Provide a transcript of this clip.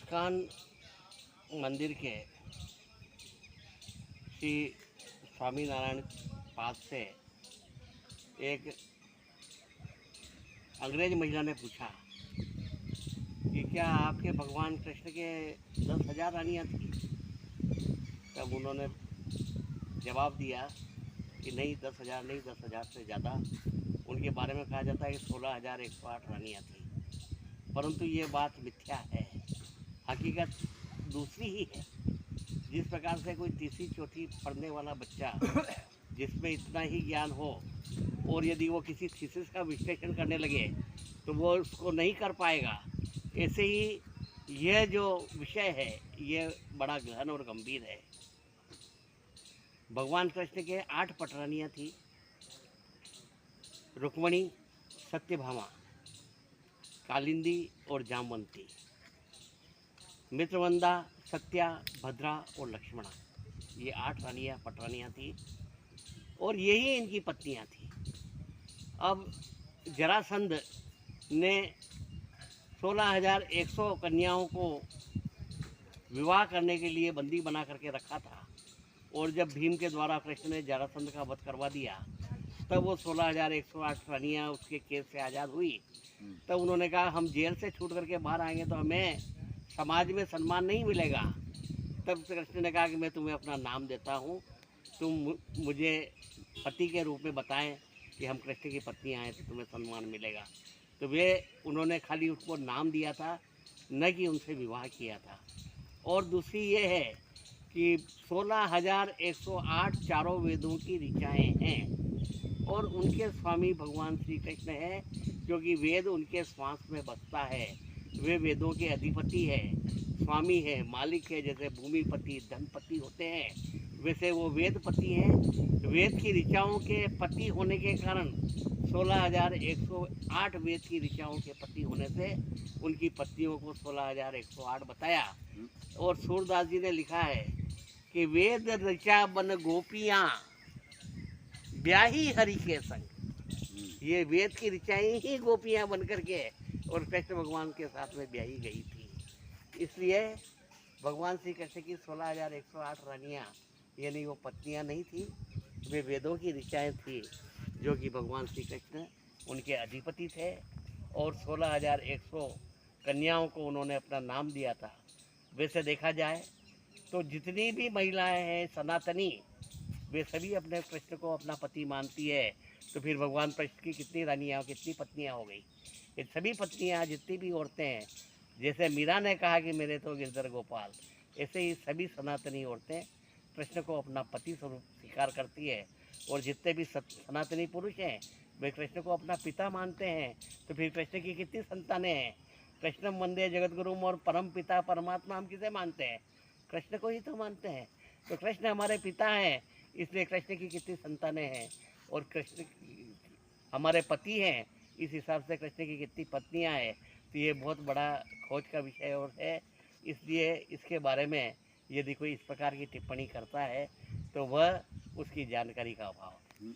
ISKCON मंदिर के श्री स्वामीनारायण पाद से एक अंग्रेज महिला ने पूछा कि क्या आपके भगवान कृष्ण के 10,000 रानियाँ थी? तब उन्होंने जवाब दिया कि नहीं, 10,000 नहीं, 10,000 से ज़्यादा। उनके बारे में कहा जाता है कि 16,108 रानियाँ थी। परंतु ये बात मिथ्या है, हकीकत दूसरी ही है। जिस प्रकार से कोई तीसरी चौथी पढ़ने वाला बच्चा जिसमें इतना ही ज्ञान हो और यदि वो किसी थीसिस का विश्लेषण करने लगे तो वो उसको नहीं कर पाएगा, ऐसे ही यह जो विषय है ये बड़ा गहन और गंभीर है। भगवान कृष्ण के 8 पटरानियाँ थी: रुक्मणी, सत्यभामा, कालिंदी और जामवंती, मित्रवंदा, सत्या, भद्रा और लक्ष्मणा। ये 8 रानियाँ पटरानियाँ थी और यही इनकी पत्नियाँ थी। अब जरासंध ने 16,100 कन्याओं को विवाह करने के लिए बंदी बना करके रखा था और जब भीम के द्वारा कृष्ण ने जरासंध का वध करवा दिया तब वो 16,108 रानियाँ उसके केस से आज़ाद हुई। तब उन्होंने कहा हम जेल से छूट करके बाहर आएंगे तो हमें समाज में सम्मान नहीं मिलेगा। तब कृष्ण ने कहा कि मैं तुम्हें अपना नाम देता हूँ, तुम मुझे पति के रूप में बताएं कि हम कृष्ण की पत्नी आए तो तुम्हें सम्मान मिलेगा। तो उन्होंने खाली उसको नाम दिया था, न कि उनसे विवाह किया था। और दूसरी ये है कि 16,108 चारों वेदों की ऋचाएँ हैं और उनके स्वामी भगवान श्री कृष्ण है, क्योंकि वेद उनके श्वास में बसता है। वे वेदों के अधिपति है, स्वामी है, मालिक है। जैसे भूमिपति धनपति होते हैं वैसे वो वेदपति हैं। वेद की ऋचाओं के पति होने के कारण 16,108 वेद की ऋचाओं के पति होने से उनकी पत्नियों को 16,108 बताया। और सूरदास जी ने लिखा है कि वेद ऋचा बन गोपियाँ ब्याही हरि के संग। ये वेद की ऋचाएं ही गोपियाँ बन करके और कृष्ण भगवान के साथ में ब्याही गई थी। इसलिए भगवान श्री कृष्ण की 16,108 रानियाँ यानी वो पत्नियाँ नहीं थी, वे वेदों की ऋचाएँ थी जो कि भगवान श्री कृष्ण उनके अधिपति थे। और 16,100 कन्याओं को उन्होंने अपना नाम दिया था। वैसे देखा जाए तो जितनी भी महिलाएं हैं सनातनी, वे सभी अपने कृष्ण को अपना पति मानती है। तो फिर भगवान कृष्ण की कितनी रानियाँ, कितनी पत्नियाँ हो गई? ये सभी पत्नियाँ, जितनी भी औरतें हैं, जैसे मीरा ने कहा कि मेरे तो गिरधर गोपाल, ऐसे ही सभी सनातनी औरतें कृष्ण को अपना पति स्वरूप स्वीकार करती है। और जितने भी सनातनी पुरुष हैं वे कृष्ण को अपना पिता मानते हैं। तो फिर कृष्ण की कितनी संतानें हैं? कृष्णम वंदे जगतगुरुम और परम पिता परमात्मा हम किसे मानते हैं? कृष्ण को ही तो मानते हैं। तो कृष्ण हमारे पिता हैं, इसलिए कृष्ण की कितनी संतानें हैं और कृष्ण हमारे पति हैं, इस हिसाब से कृष्ण की कितनी पत्नियां हैं। तो ये बहुत बड़ा खोज का विषय और है। इसलिए इसके बारे में यदि कोई इस प्रकार की टिप्पणी करता है तो वह उसकी जानकारी का अभाव है।